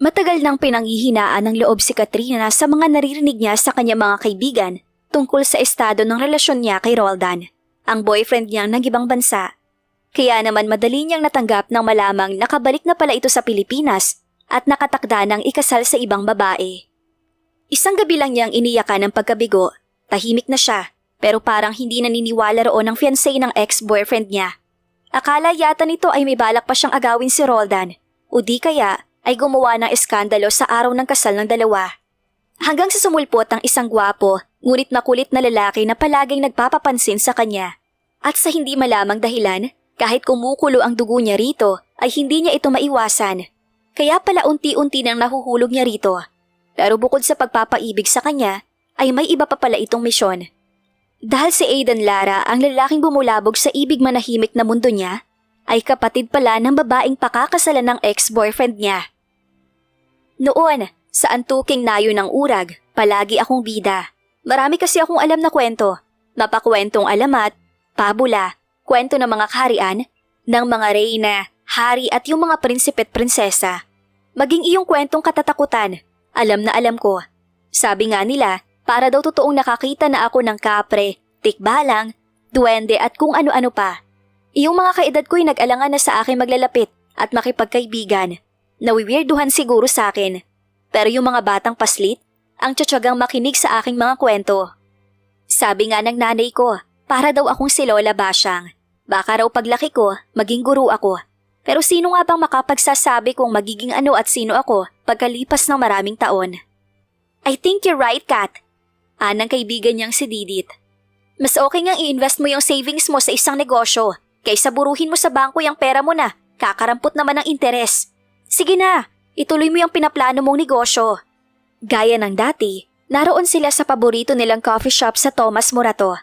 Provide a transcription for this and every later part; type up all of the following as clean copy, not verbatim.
Matagal nang pinanghihinaan ng loob si Katrina sa mga naririnig niya sa kanyang mga kaibigan tungkol sa estado ng relasyon niya kay Roldan, ang boyfriend niyang ng ibang bansa. Kaya naman madali niyang natanggap nang malamang nakabalik na pala ito sa Pilipinas at nakatakda ng ikasal sa ibang babae. Isang gabi lang niyang iniyakan ng pagkabigo, tahimik na siya pero parang hindi naniniwala roon ang fiancé ng ex-boyfriend niya. Akala yata nito ay may balak pa siyang agawin si Roldan o di kaya ay gumawa ng eskandalo sa araw ng kasal ng dalawa. Hanggang sa sumulpot ang isang gwapo, ngunit makulit na lalaki na palaging nagpapapansin sa kanya. At sa hindi malamang dahilan, kahit kumukulo ang dugo niya rito, ay hindi niya ito maiwasan. Kaya pala unti-unti nang nahuhulog niya rito. Pero bukod sa pagpapaibig sa kanya, ay may iba pa pala itong misyon. Dahil si Aidan Lara ang lalaking bumulabog sa ibig manahimik na mundo niya, ay kapatid pala ng babaeng pakakasalan ng ex-boyfriend niya. Noon, sa antuking nayo ng urag, palagi akong bida. Marami kasi akong alam na kwento. Mapakwentong alamat, pabula, kwento ng mga kaharian, ng mga reyna, hari at yung mga prinsipe at prinsesa. Maging iyong kwentong katatakutan, alam na alam ko. Sabi nga nila, para daw totoong nakakita na ako ng kapre, tikbalang, duwende at kung ano-ano pa. Iyong mga kaedad ko'y nag-alangan na sa akin maglalapit at makipagkaibigan. Nawiwirduhan siguro sa akin. Pero yung mga batang paslit, ang tiyatsagang makinig sa aking mga kwento. Sabi nga ng nanay ko, para daw akong si Lola Basyang. Baka raw paglaki ko, maging guru ako. Pero sino nga bang makapagsasabi kung magiging ano at sino ako pagkalipas ng maraming taon? I think you're right, Kat. Anang kaibigan niyang si Didit. Mas okay ngang i-invest mo yung savings mo sa isang negosyo kaysa buruhin mo sa bangko yung pera mo na kakarampot naman ng interes. Sige na, ituloy mo yung pinaplano mong negosyo. Gaya ng dati, naroon sila sa paborito nilang coffee shop sa Tomas Morato.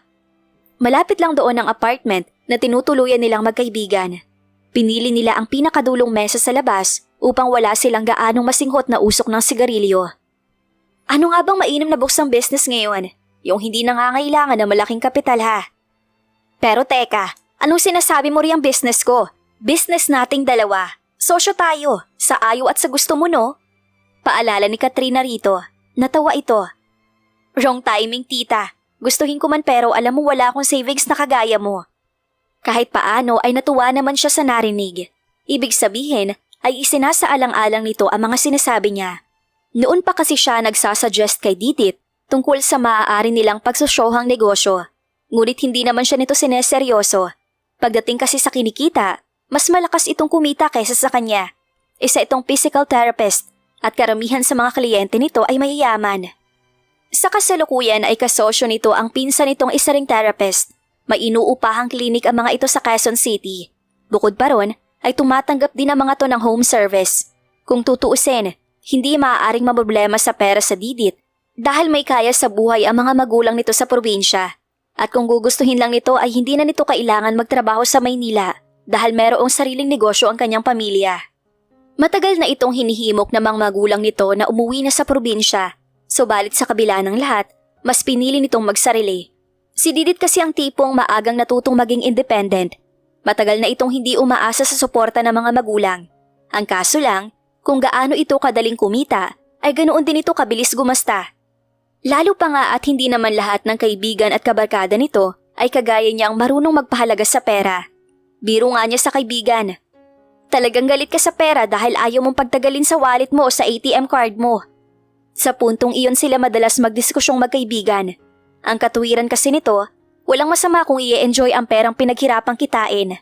Malapit lang doon ang apartment na tinutuluyan nilang magkaibigan. Pinili nila ang pinakadulong mesa sa labas upang wala silang gaanong masinghot na usok ng sigarilyo. Ano nga bang mainam na buksang business ngayon? Yung hindi nangangailangan ng malaking kapital ha? Pero teka, anong sinasabi mo riyang business ko? Business nating dalawa. Sosyo tayo, sa ayaw at sa gusto mo no? Paalala ni Katrina rito. Natawa ito. Wrong timing tita. Gustuhin ko man pero alam mo wala akong savings na kagaya mo. Kahit paano ay natuwa naman siya sa narinig. Ibig sabihin ay isinasaalang-alang nito ang mga sinasabi niya. Noon pa kasi siya nagsasuggest kay Didit tungkol sa maaari nilang pagsosyohang negosyo. Ngunit hindi naman siya nito sineseryoso. Pagdating kasi sa kinikita, mas malakas itong kumita kaysa sa kanya. Isa itong physical therapist at karamihan sa mga kliyente nito ay mayayaman. Sa kasalukuyan ay kasosyo nito ang pinsan nitong isa ring therapist. May inuupahang klinik ang mga ito sa Quezon City. Bukod pa ron, ay tumatanggap din ang mga to ng home service. Kung tutuusin, hindi maaaring maproblema sa pera sa Didit dahil may kaya sa buhay ang mga magulang nito sa probinsya. At kung gugustuhin lang nito ay hindi na nito kailangan magtrabaho sa Maynila dahil merong sariling negosyo ang kanyang pamilya. Matagal na itong hinihimok ng mga magulang nito na umuwi na sa probinsya. Subalit sa kabila ng lahat, mas pinili nitong magsarili. Si Didit kasi ang tipong maagang natutong maging independent. Matagal na itong hindi umaasa sa suporta ng mga magulang. Ang kaso lang, kung gaano ito kadaling kumita, ay ganoon din ito kabilis gumasta. Lalo pa nga at hindi naman lahat ng kaibigan at kabarkada nito ay kagaya niyang marunong magpahalaga sa pera. Biro nga niya sa kaibigan. Talagang galit ka sa pera dahil ayaw mong pagtagalin sa wallet mo o sa ATM card mo. Sa puntong iyon sila madalas magdiskusyong magkaibigan. Ang katuwiran kasi nito, walang masama kung i-enjoy ang perang pinaghirapang kitain.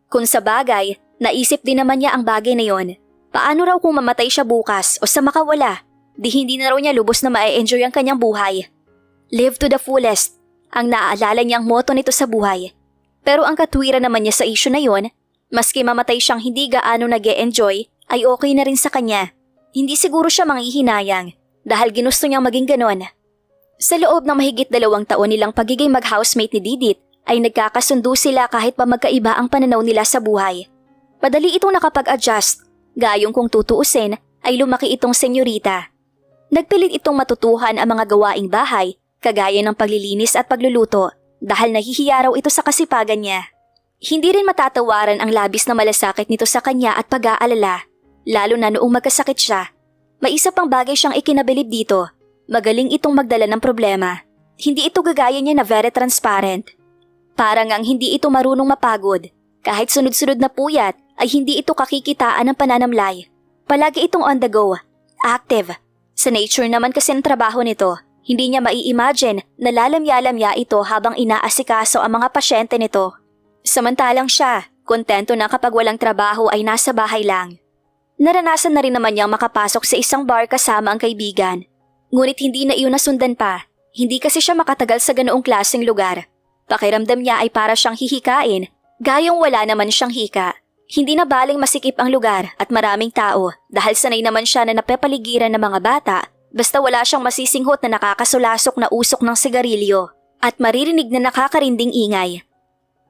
Kung sa bagay, naisip din naman niya ang bagay na yon. Paano raw kung mamatay siya bukas o sa makawala? Di hindi na raw niya lubos na ma-enjoy ang kanyang buhay. Live to the fullest, ang naaalala niyang motto nito sa buhay. Pero ang katwiran naman niya sa issue na yon, maski mamatay siyang hindi gaano nag-e-enjoy, ay okay na rin sa kanya. Hindi siguro siya manghihinayang dahil ginusto niyang maging ganon. Sa loob ng mahigit 2 taon nilang pagiging mag-housemate ni Didit, ay nagkakasundo sila kahit pa magkaiba ang pananaw nila sa buhay. Madali itong nakapag-adjust, gayong kung tutuusin ay lumaki itong senyorita. Nagpilit itong matutuhan ang mga gawaing bahay, kagaya ng paglilinis at pagluluto, dahil nahihiya raw ito sa kasipagan niya. Hindi rin matatawaran ang labis na malasakit nito sa kanya at pag-aalala, lalo na noong magkasakit siya May isa pang bagay siyang ikinabilib dito. Magaling itong magdala ng problema. Hindi ito gagaya niya na very transparent. Parang ang hindi ito marunong mapagod. Kahit sunod-sunod na puyat ay hindi ito kakikitaan ng pananamlay. Palagi itong on the go, active. Sa nature naman kasi ng trabaho nito, hindi niya mai-imagine na lalamya-lamya ito habang inaasikaso ang mga pasyente nito. Samantalang siya, kontento na kapag walang trabaho ay nasa bahay lang. Naranasan na rin naman niyang makapasok sa isang bar kasama ang kaibigan. Ngunit hindi na iyon nasundan pa. Hindi kasi siya makatagal sa ganoong klaseng lugar. Pakiramdam niya ay para siyang hihikain, gayong wala naman siyang hika. Hindi na baling masikip ang lugar at maraming tao dahil sanay naman siya na napapaligiran ng mga bata basta wala siyang masisinghot na nakakasulasok na usok ng sigarilyo at maririnig na nakakarinding ingay.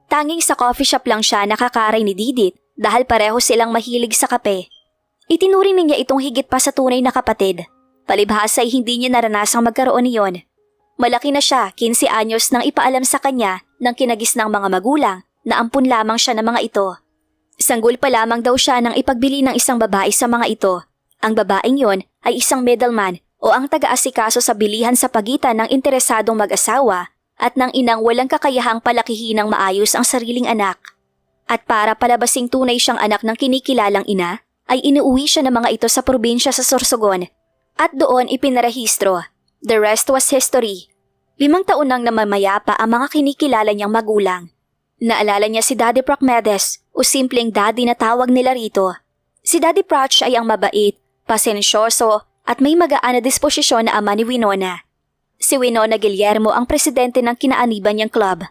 Tanging sa coffee shop lang siya nakakaray ni Didit dahil pareho silang mahilig sa kape. Itinuring niya itong higit pa sa tunay na kapatid. Palibhasa ay hindi niya naranasang magkaroon niyon. Malaki na siya, 15 anyos nang ipaalam sa kanya ng kinagisnang mga magulang na ampun lamang siya ng mga ito. Sanggol pa lamang daw siya nang ipagbili ng isang babae sa mga ito. Ang babaeng yon ay isang middleman o ang taga-asikaso sa bilihan sa pagitan ng interesadong mag-asawa at ng inang walang kakayahang palakihin ng maayos ang sariling anak. At para palabasing tunay siyang anak ng kinikilalang ina, ay inuuwi siya ng mga ito sa probinsya sa Sorsogon at doon ipinarehistro. The rest was history. 5 taon nang namamayapa ang mga kinikilala niyang magulang. Naalala niya si Daddy Procmedes o simpleng Daddy na tawag nila rito. Si Daddy Proch ay ang mabait, pasensyoso at may magaan na disposisyon na ama ni Winona. Si Winona Guillermo ang presidente ng kinaaniban niyang club.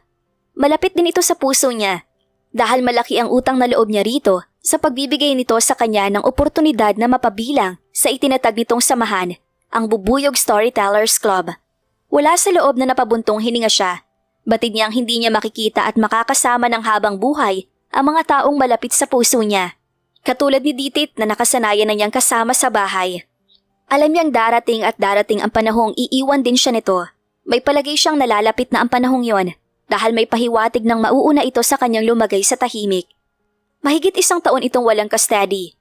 Malapit din ito sa puso niya dahil malaki ang utang na loob niya rito sa pagbibigay nito sa kanya ng oportunidad na mapabilang sa itinatag nitong samahan, ang Bubuyog Storytellers Club. Wala sa loob na napabuntong hininga siya. Batid niyang hindi niya makikita at makakasama ng habang buhay ang mga taong malapit sa puso niya. Katulad ni Ditit na nakasanayan na niyang kasama sa bahay. Alam niyang darating at darating ang panahong iiwan din siya nito. May palagay siyang nalalapit na ang panahong yon dahil may pahiwatig ng mauuna ito sa kanyang lumagay sa tahimik. Mahigit 1 taon itong walang ka-steady.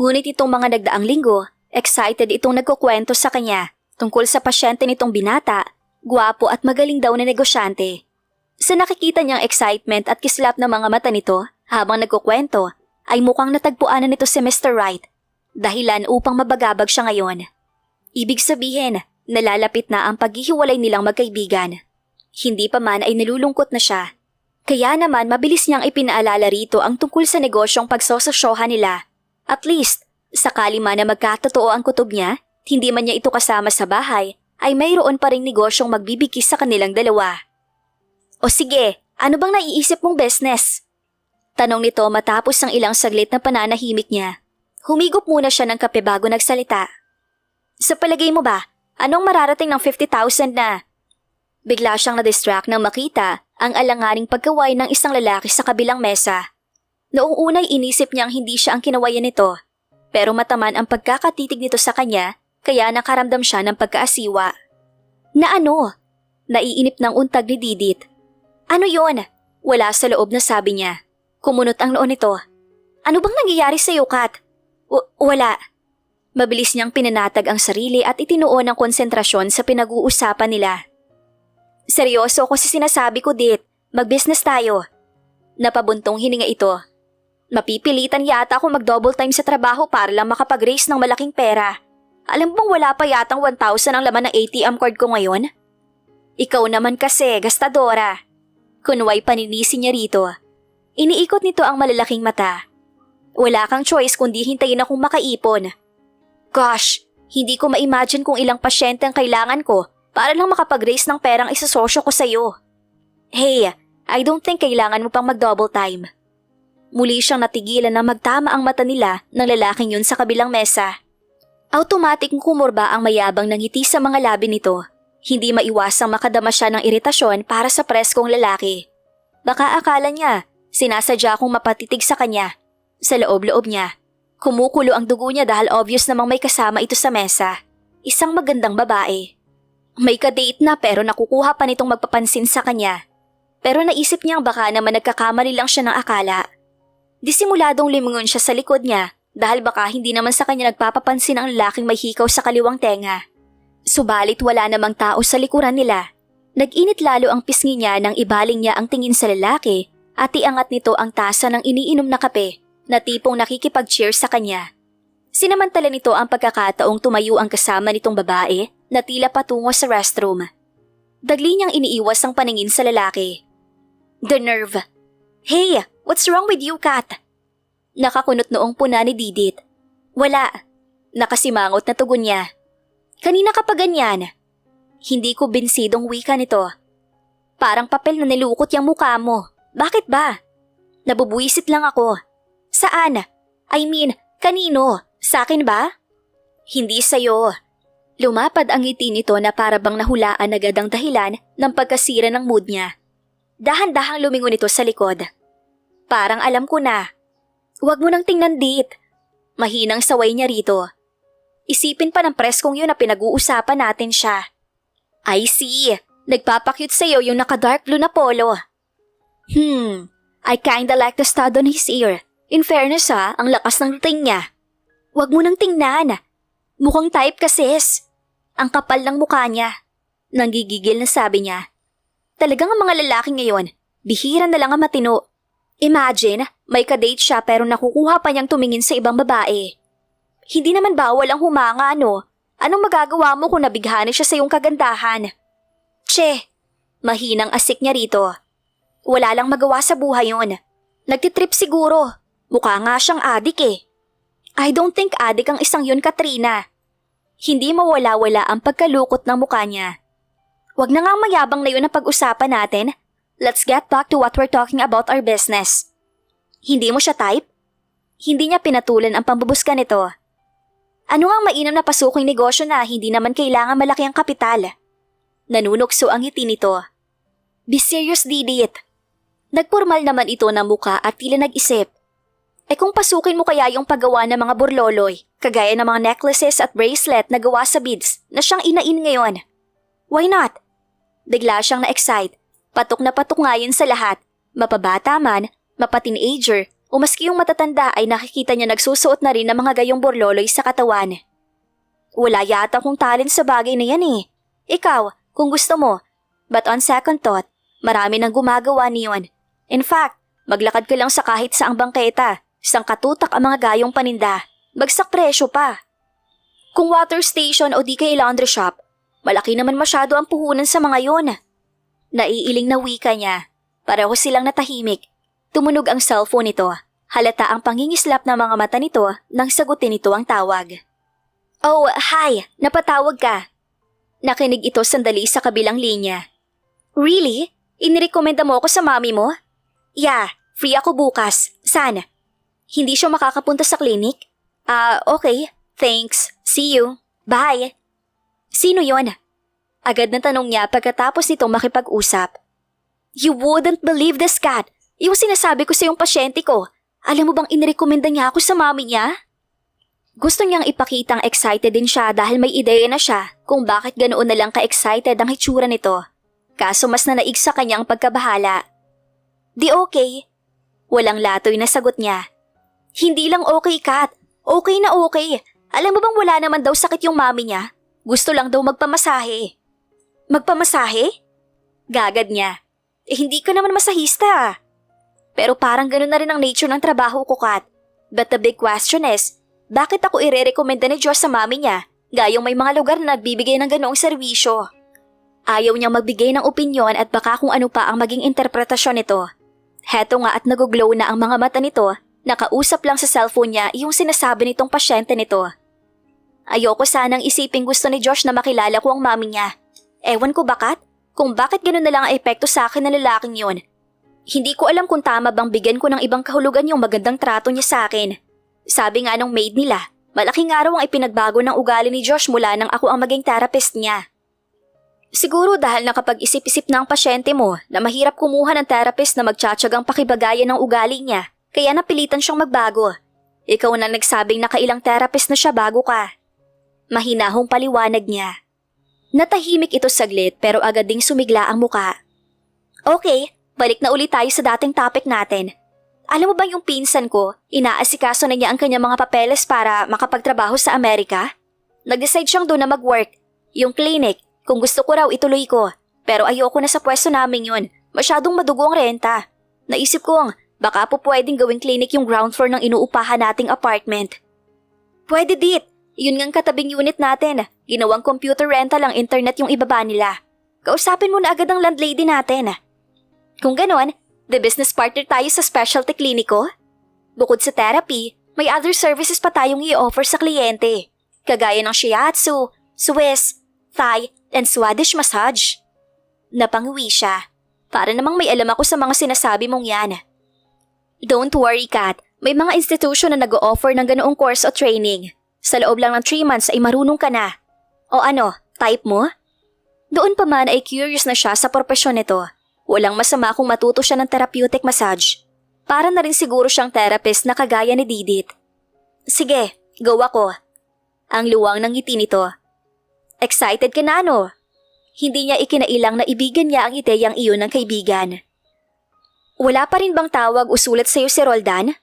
Ngunit itong mga nagdaang linggo, excited itong nagkukwento sa kanya tungkol sa pasyente nitong binata, gwapo at magaling daw na negosyante. Sa nakikita niyang excitement at kislap ng mga mata nito habang nagkukwento, ay mukhang natagpuan na nito si Mr. Wright, dahilan upang mabagabag siya ngayon. Ibig sabihin, nalalapit na ang paghihiwalay nilang magkaibigan. Hindi pa man ay nalulungkot na siya. Kaya naman mabilis niyang ipinaalala rito ang tungkol sa negosyong pagsososyohan nila. At least, sakali man na magkatotoo ang kutob niya, hindi man niya ito kasama sa bahay, ay mayroon pa ring negosyong magbibigis sa kanilang dalawa. O sige, ano bang naiisip mong business? Tanong nito matapos ang ilang saglit na pananahimik niya. Humigop muna siya ng kape bago nagsalita. Sa palagay mo ba, anong mararating ng 50,000 na? Bigla siyang na-distract nang makita ang alanganing pagkaway ng isang lalaki sa kabilang mesa. Noong unay inisip niyang hindi siya ang kinawayan nito, pero mataman ang pagkakatitig nito sa kanya, kaya nakaramdam siya ng pagkaasiwa. Na ano? Naiinip ng untag ni Didit. Ano yon? Wala sa loob na sabi niya. Kumunot ang noon nito. Ano bang nangyayari sa iyo, Kat? Wala. Mabilis niyang pinanatag ang sarili at itinuon ang konsentrasyon sa pinag-uusapan nila. Seryoso ako sa sinasabi ko, Dit. Mag-business tayo. Napabuntong hininga ito. Mapipilitan yata ako mag-double time sa trabaho para lang makapag-raise ng malaking pera. Alam bang wala pa yatang 1,000 ang laman ng ATM card ko ngayon? Ikaw naman kasi, gastadora. Kunway paninisi niya rito. Iniikot nito ang malalaking mata. Wala kang choice kundi hintayin akong makaipon. Gosh, hindi ko ma-imagine kung ilang pasyente ang kailangan ko para lang makapag-raise ng perang isososyo ko sa'yo. Hey, I don't think kailangan mo pang mag-double time. Muli siyang natigilan na magtama ang mata nila ng lalaking yun sa kabilang mesa. Automatic kumurba ang mayabang ng ngiti sa mga labi nito. Hindi maiwasang makadama siya ng iritasyon para sa preskong lalaki. Baka akala niya, sinasadya akong mapatitig sa kanya. Sa loob-loob niya, kumukulo ang dugo niya dahil obvious namang may kasama ito sa mesa. Isang magandang babae. May kadate na pero nakukuha pa nitong magpapansin sa kanya. Pero naisip niyang baka naman nagkakamali lang siya ng akala. Disimuladong limungon siya sa likod niya dahil baka hindi naman sa kanya nagpapapansin ang lalaking may hikaw sa kaliwang tenga. Subalit wala namang tao sa likuran nila. Nag-init lalo ang pisngi niya nang ibaling niya ang tingin sa lalaki at iangat nito ang tasa ng iniinom na kape na tipong nakikipag-cheers sa kanya. Sinamantala nito ang pagkakataong tumayo ang kasama nitong babae na tila patungo sa restroom. Dagli niyang iniiwas ang paningin sa lalaki. The nerve! Hey, what's wrong with you, Kat? Nakakunot noong puna ni Didit. Wala. Nakasimangot na tugon niya. Kanina ka pa ganyan. Hindi ko binsidong wika nito. Parang papel na nilukot yung mukha mo. Bakit ba? Nabubuisit lang ako. Saan? I mean, kanino? Sa akin ba? Hindi sa'yo. Lumapad ang ngiti nito na parabang nahulaan agad ang dahilan ng pagkasira ng mood niya. Dahan-dahang lumingon ito sa likod. Parang alam ko na. Huwag mo nang tingnan dit. Mahinang saway niya rito. Isipin pa ng preskong yun na pinag-uusapan natin siya. I see. Nagpapakyut sa'yo yung naka-dark blue na polo. I kinda like the stud on his ear. In fairness ang lakas ng luting niya. Huwag mo nang tingnan. Mukhang type kasi. Ang kapal ng mukha niya. Nanggigigil na sabi niya. Talagang ang mga lalaki ngayon, bihira na lang ang matino. Imagine, may kadate siya pero nakukuha pa niyang tumingin sa ibang babae. Hindi naman bawal ang humanga, no? Anong magagawa mo kung nabighani siya sa iyong kagandahan? Che, mahinang asik niya rito. Wala lang magawa sa buhay yun. Nagtitrip siguro. Mukha nga siyang adik eh. I don't think adik ang isang yun, Katrina. Hindi mawala-wala ang pagkalukot ng mukha niya. Huwag na nga mayabang na yun ang pag-usapan natin. Let's get back to what we're talking about our business. Hindi mo siya type? Hindi niya pinatulan ang pambubuskan nito. Ano ang mainam na pasuking negosyo na hindi naman kailangan malaki ang kapital? Nanunukso ang ngiti nito. Be serious, Didit. Nagpormal naman ito ng muka at tila nag-isip. Kung pasukin mo kaya yung paggawa ng mga burloloy, kagaya ng mga necklaces at bracelet na gawa sa beads na siyang inain ngayon. Why not? Bigla siyang na-excite. Patok na patok nga yun sa lahat. Mapabata man, mapa-teenager, o maski yung matatanda ay nakikita niya nagsusuot na rin ng mga gayong burloloy sa katawan. Wala yata akong talent sa bagay na yan eh. Ikaw, kung gusto mo. But on second thought, marami nang gumagawa niyon. In fact, maglakad ka lang sa kahit saang bangketa, isang katutak ang mga gayong paninda, bagsak presyo pa. Kung water station o di kay laundry shop, malaki naman masyado ang puhunan sa mga yon. Naiiling na wika niya. Pareho silang natahimik. Tumunog ang cellphone nito. Halata ang pangingislap ng mga mata nito nang sagutin nito ang tawag. Oh, hi! Napatawag ka. Nakinig ito sandali sa kabilang linya. Really? Inirekomenda mo ako sa mami mo? Yeah, free ako bukas. Saan? Hindi siya makakapunta sa klinik? Okay. Thanks. See you. Bye. Sino yon? Agad na tanong niya pagkatapos nitong makipag-usap. You wouldn't believe this, Kat. Yung sinasabi ko sa yung pasyente ko. Alam mo bang inirekomenda niya ako sa mami niya? Gusto niyang ipakitang excited din siya dahil may ideya na siya kung bakit ganoon na lang ka-excited ang hitsura nito. Kaso mas nanaig sa kanyang pagkabahala. Di okay. Walang latoy na sagot niya. Hindi lang okay, Kat. Okay na okay. Alam mo bang wala naman daw sakit yung mami niya? Gusto lang daw magpamasahe. Magpamasahe? Gagad niya. Hindi ka naman masahista. Pero parang gano'n na rin ang nature ng trabaho ko, Kat. But the big question is, bakit ako ire-recommenda ni Diyos sa mami niya, gayong may mga lugar na nagbibigay ng ganoong serbisyo? Ayaw niyang magbigay ng opinyon at baka kung ano pa ang maging interpretasyon nito. Heto nga at nag-glow na ang mga mata nito, nakausap lang sa cellphone niya yung sinasabi nitong pasyente nito. Ayoko sanang isiping gusto ni Josh na makilala ko ang mami niya. Ewan ko bakat, kung bakit gano'n na lang ang epekto sa akin ng lalaking yun. Hindi ko alam kung tama bang bigyan ko ng ibang kahulugan yung magandang trato niya sa akin. Sabi nga nung maid nila, malaking araw ang ipinagbago ng ugali ni Josh mula nang ako ang maging therapist niya. Siguro dahil nakapag-isip-isip na ang pasyente mo na mahirap kumuha ng therapist na magtsatsagang pakibagayan ng ugali niya, kaya napilitan siyang magbago. Ikaw na nagsabing nakailang therapist na siya bago ka. Mahinahong paliwanag niya. Natahimik ito saglit pero agad ding sumigla ang muka. Okay, balik na ulit tayo sa dating topic natin. Alam mo ba yung pinsan ko, inaasikaso na niya ang kanyang mga papeles para makapagtrabaho sa Amerika? Nag-decide siyang doon na mag-work. Yung clinic, kung gusto ko raw ituloy ko. Pero ayoko na sa pwesto namin yun. Masyadong madugo ang renta. Naisip kong, baka po pwedeng gawing clinic yung ground floor ng inuupahan nating apartment. Pwede dit. Yun ngang katabing unit natin. Ginawang computer rental ang internet yung ibaba nila. Kausapin mo na agad ang landlady natin. Kung ganon, the business partner tayo sa specialty kliniko. Bukod sa therapy, may other services pa tayong i-offer sa kliyente. Kagaya ng shiatsu, Swiss, Thai, and Swedish massage. Napanguwi siya. Para namang may alam ako sa mga sinasabi mong yan. Don't worry, Kat. May mga institution na nag-o-offer ng ganoong course o training. Sa loob lang ng 3 months ay marunong ka na. O ano, type mo? Doon pa man ay curious na siya sa propesyon nito. Walang masama kung matuto siya ng therapeutic massage. Para na rin siguro siyang therapist na kagaya ni Didit. Sige, go ako. Ang luwang ng ngiti nito. Excited ka na ano? Hindi niya ikinailang na ibigan niya ang ideyang iyon ng kaibigan. Wala pa rin bang tawag o sulat sa'yo si Roldan?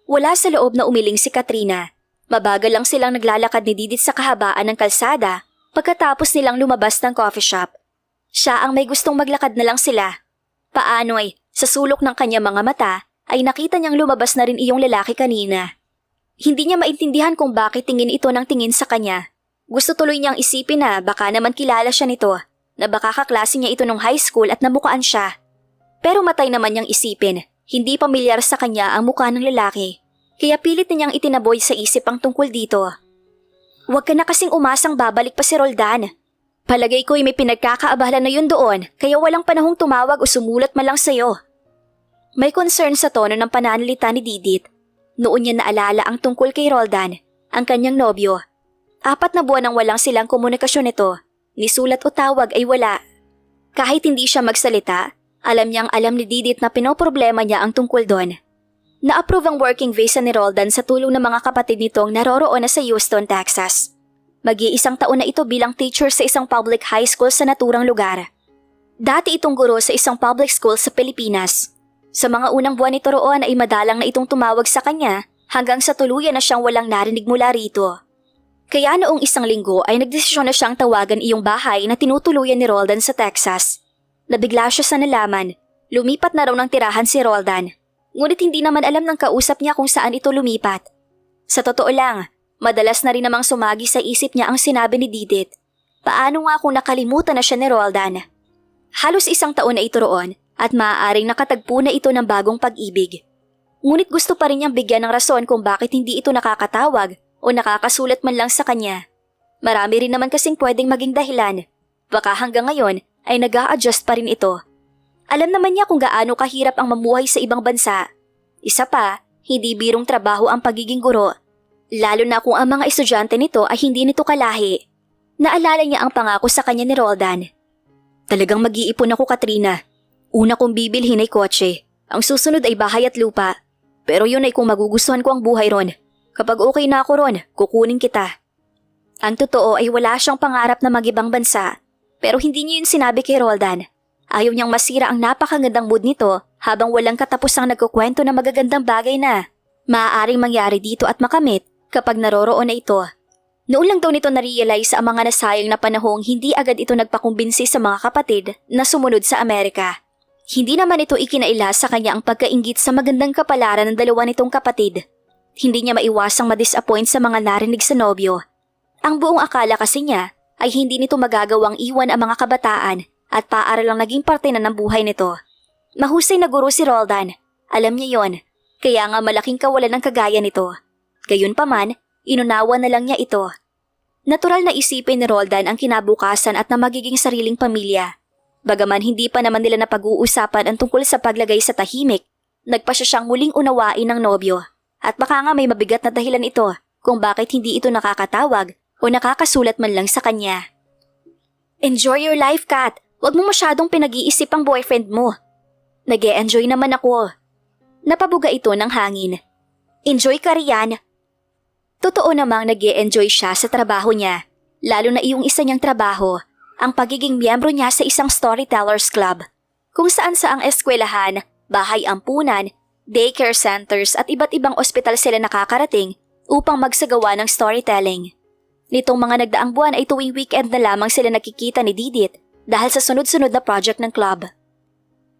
Wala sa loob na umiling si Katrina. Mabagal lang silang naglalakad ni Didit sa kahabaan ng kalsada pagkatapos nilang lumabas ng coffee shop. Siya ang may gustong maglakad na lang sila. Paano'y, sa sulok ng kanyang mga mata, ay nakita niyang lumabas na rin iyong lalaki kanina. Hindi niya maintindihan kung bakit tingin ito ng tingin sa kanya. Gusto tuloy niyang isipin na baka naman kilala siya nito, na baka kaklase niya ito nung high school at namukaan siya. Pero matay naman niyang isipin, hindi pamilyar sa kanya ang mukha ng lalaki. Kaya pilit niyang itinaboy sa isip ang tungkol dito. Huwag ka na kasing umasang babalik pa si Roldan. Palagay ko'y may pinagkakaabala na yun doon, kaya walang panahong tumawag o sumulat man lang sa'yo. May concern sa tono ng pananalita ni Didit. Noon niya naalala ang tungkol kay Roldan, ang kanyang nobyo. 4 na buwan nang walang silang komunikasyon nito. Ni sulat o tawag ay wala. Kahit hindi siya magsalita, alam ni Didit na pinoproblema niya ang tungkol doon. Na-approve ang working visa ni Roldan sa tulong ng mga kapatid nitong naroroon na sa Houston, Texas. Mag-iisang taon na ito bilang teacher sa isang public high school sa naturang lugar. Dati itong guro sa isang public school sa Pilipinas. Sa mga unang buwan nito roon ay madalang na itong tumawag sa kanya hanggang sa tuluyan na siyang walang narinig mula rito. Kaya noong 1 linggo ay nagdesisyon na siyang tawagan iyong bahay na tinutuluyan ni Roldan sa Texas. Nabigla siya sa nalaman. Lumipat na raw ng tirahan si Roldan. Ngunit hindi naman alam ng kausap niya kung saan ito lumipat. Sa totoo lang, madalas na rin namang sumagi sa isip niya ang sinabi ni Didit. Paano nga kung nakalimutan na siya ni Roldan? Halos 1 taon na ito roon at maaaring nakatagpo na ito ng bagong pag-ibig. Ngunit gusto pa rin niyang bigyan ng rason kung bakit hindi ito nakakatawag o nakakasulat man lang sa kanya. Marami rin naman kasing pwedeng maging dahilan. Baka hanggang ngayon ay nag-a-adjust pa rin ito. Alam naman niya kung gaano kahirap ang mamuhay sa ibang bansa. Isa pa, hindi birong trabaho ang pagiging guro. Lalo na kung ang mga estudyante nito ay hindi nito kalahi. Naalala niya ang pangako sa kanya ni Roldan. Talagang mag-iipon ako, Katrina. Una kong bibilhin ay kotse. Ang susunod ay bahay at lupa. Pero yun ay kung magugustuhan ko ang buhay ron. Kapag okay na ako ron, kukunin kita. Ang totoo ay wala siyang pangarap na mag-ibang bansa. Pero hindi niya yun sinabi kay Roldan. Ayaw niyang masira ang napakagandang mood nito habang walang katapusang nagkukwento na magagandang bagay na maaaring mangyari dito at makamit kapag naroroon na ito. Noon lang daw nito na-realize ang mga nasayang na panahong hindi agad ito nagpakumbinsi sa mga kapatid na sumunod sa Amerika. Hindi naman ito ikinaila sa kanya ang pagkainggit sa magandang kapalaran ng dalawa nitong kapatid. Hindi niya maiwasang ma-disappoint sa mga narinig sa nobyo. Ang buong akala kasi niya ay hindi nito magagawang iwan ang mga kabataan at paaral lang naging parte na ng buhay nito. Mahusay na guro si Roldan. Alam niya yon, kaya nga malaking kawalan ng kagaya nito. Gayunpaman, inunawa na lang niya ito. Natural na isipin ni Roldan ang kinabukasan at na magiging sariling pamilya. Bagaman hindi pa naman nila napag-uusapan ang tungkol sa paglagay sa tahimik, nagpa siya siyang muling unawain ng nobyo. At baka nga may mabigat na dahilan ito kung bakit hindi ito nakakatawag o nakakasulat man lang sa kanya. Enjoy your life, Kat. Huwag mo masyadong pinag-iisip ang boyfriend mo. Nag-e-enjoy naman ako. Napabuga ito ng hangin. Enjoy ka riyan. Totoo namang nag-e-enjoy siya sa trabaho niya, lalo na iyong isa niyang trabaho, ang pagiging miyembro niya sa isang storytellers club, kung saan saang eskwelahan, bahay ampunan, daycare centers at iba't ibang ospital sila nakakarating upang magsagawa ng storytelling. Nitong mga nagdaang buwan ay tuwing weekend na lamang sila nakikita ni Didit dahil sa sunod-sunod na project ng club.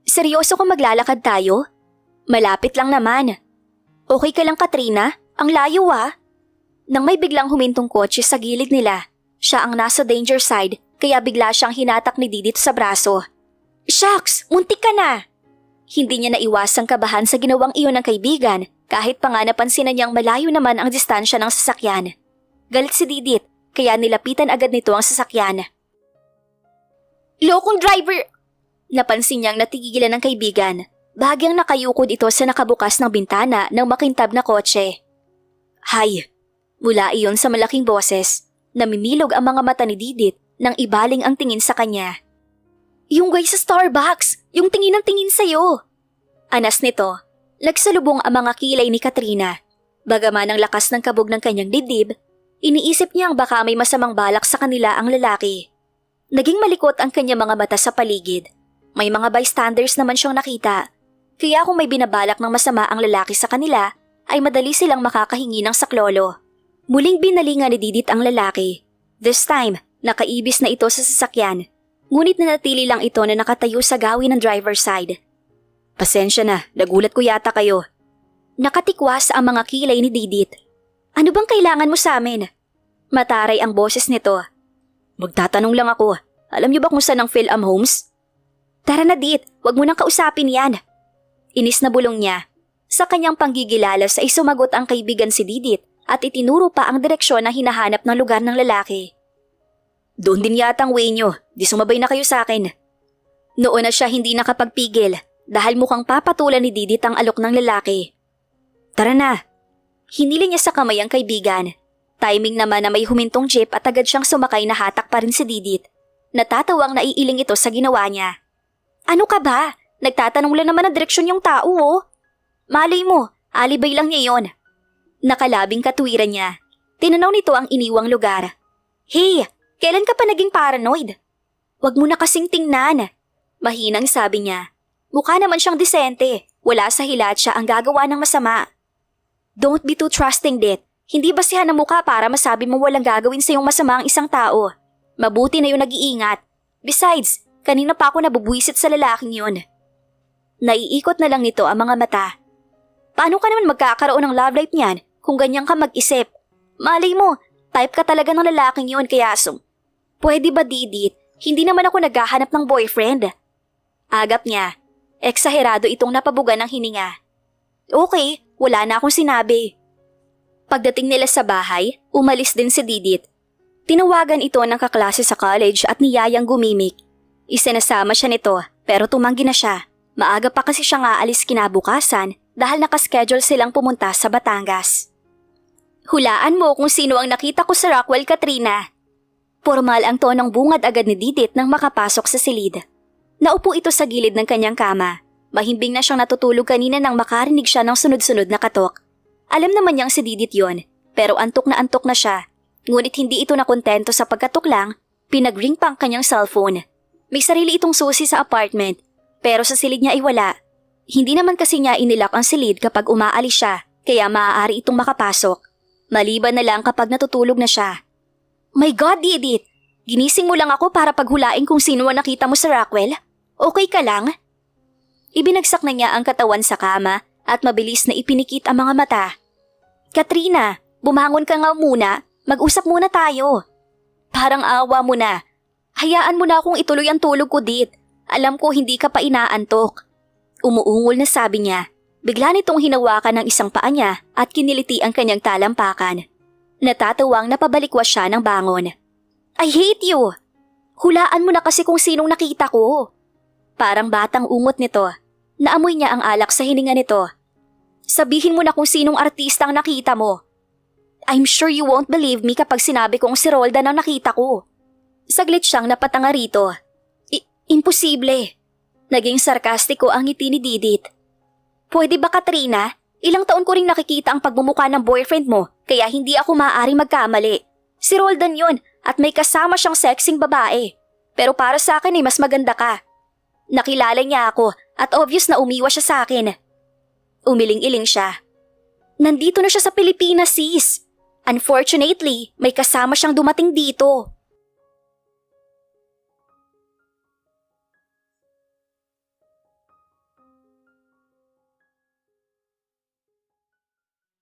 Seryoso kung maglalakad tayo? Malapit lang naman. Okay ka lang, Katrina? Ang layo Nang may biglang humintong kotse sa gilid nila, siya ang nasa danger side kaya bigla siyang hinatak ni Didit sa braso. Shucks! Muntik ka na! Hindi niya naiwasang kabahan sa ginawang iyon ng kaibigan kahit pa nga napansin na niyang malayo naman ang distansya ng sasakyan. Galit si Didit kaya nilapitan agad nito ang sasakyan. Lokong driver! Napansin niyang natigilan ng kaibigan. Bahagyang nakayukod ito sa nakabukas ng bintana ng makintab na kotse. Hay! Mula iyon sa malaking boses. Namimilog ang mga mata ni Didit nang ibaling ang tingin sa kanya. Yung guy sa Starbucks! Yung tingin ng tingin sa'yo! Anas nito, nagsalubong ang mga kilay ni Katrina. Bagaman ang lakas ng kabog ng kanyang dibdib, iniisip niyang baka may masamang balak sa kanila ang lalaki. Naging malikot ang kanyang mga mata sa paligid. May mga bystanders naman siyang nakita. Kaya kung may binabalak ng masama ang lalaki sa kanila, ay madali silang makakahingi ng saklolo. Muling binalingan ni Didit ang lalaki. This time, nakaibis na ito sa sasakyan. Ngunit nanatili lang ito na nakatayo sa gawin ng driver's side. Pasensya na, nagulat ko yata kayo. Nakatikwas ang mga kilay ni Didit. Ano bang kailangan mo sa amin? Mataray ang boses nito. Magtatanong lang ako, alam niyo ba kung saan ang Phil-Am Homes? Tara na Dit, wag mo nang kausapin yan. Inis na bulong niya. Sa kanyang panggigilalas ay sumagot ang kaibigan si Didit at itinuro pa ang direksyon na hinahanap ng lugar ng lalaki. Doon din yata ang way niyo, di sumabay na kayo sa akin. Noon na siya hindi nakapagpigil dahil mukhang papatulan ni Didit ang alok ng lalaki. Tara na. Hinili niya sa kamay ang kaibigan. Timing naman na may humintong jeep at agad siyang sumakay na hatak pa rin si Didit. Natatawang naiiling ito sa ginawa niya. Ano ka ba? Nagtatanong lang naman ang direksyon yung tao Malay mo, alibay lang niya yon. Nakalabing katwiran niya. Tinanaw nito ang iniwang lugar. Hey, kailan ka pa naging paranoid? Wag mo na kasing tingnan. Mahinang sabi niya. Mukha naman siyang disente. Wala sa hilat siya ang gagawa ng masama. Don't be too trusting, Dit. Hindi basihan ng mukha para masabi mo walang gagawin sa iyong masama ang isang tao. Mabuti na yung nag-iingat. Besides, kanina pa ako nabubuisit sa lalaking yun. Naiikot na lang nito ang mga mata. Paano ka naman magkakaroon ng love life niyan kung ganyan ka mag-isip? Malay mo, type ka talaga ng lalaking yun kaya pwede ba Didit? Hindi naman ako naghahanap ng boyfriend. Agap niya. Eksaherado itong napabugan ng hininga. Okay, wala na akong sinabi. Pagdating nila sa bahay, umalis din si Didit. Tinawagan ito ng kaklase sa college at niyayang gumimik. Isinasama siya nito pero tumanggi na siya. Maaga pa kasi siyang aalis kinabukasan dahil nakaschedule silang pumunta sa Batangas. Hulaan mo kung sino ang nakita ko sa Rockwell, Katrina. Formal ang tonong bungad agad ni Didit nang makapasok sa silid. Naupo ito sa gilid ng kanyang kama. Mahimbing na siyang natutulog kanina nang makarinig siya ng sunod-sunod na katok. Alam naman niyang si Didit yon, pero antok na siya. Ngunit hindi ito nakontento sa pagkatok lang, pinag-ring pa ang kanyang cellphone. May sarili itong susi sa apartment, pero sa silid niya ay wala. Hindi naman kasi niya inilak ang silid kapag umaalis siya, kaya maaari itong makapasok. Maliban na lang kapag natutulog na siya. My God, Didit! Ginising mo lang ako para paghulain kung sino ang nakita mo sa Rockwell? Okay ka lang? Ibinagsak na niya ang katawan sa kama at mabilis na ipinikit ang mga mata. Katrina, bumangon ka nga muna. Mag-usap muna tayo. Parang awa mo na. Hayaan mo na akong ituloy ang tulog ko, Dit. Alam ko hindi ka pa inaantok. Umuungol na sabi niya. Bigla nitong hinawakan ng isang paa niya at kiniliti ang kanyang talampakan. Natatawang napabalikwas siya ng bangon. I hate you! Hulaan mo na kasi kung sinong nakita ko. Parang batang ungot nito. Naamoy niya ang alak sa hininga nito. Sabihin mo na kung sinong artista ang nakita mo. I'm sure you won't believe me kapag sinabi kong si Roldan ang nakita ko. Saglit siyang napatanga rito. Imposible. Naging sarkastiko ang ngiti ni Didit. Pwede ba, Katrina? Ilang taon ko ring nakikita ang pagmumukha ng boyfriend mo, kaya hindi ako maaaring magkamali. Si Roldan yun at may kasama siyang sexing babae. Pero para sa akin ay mas maganda ka. Nakilala niya ako at obvious na umiwas siya sa akin. Umiling-iling siya. Nandito na siya sa Pilipinas, sis. Unfortunately, may kasama siyang dumating dito.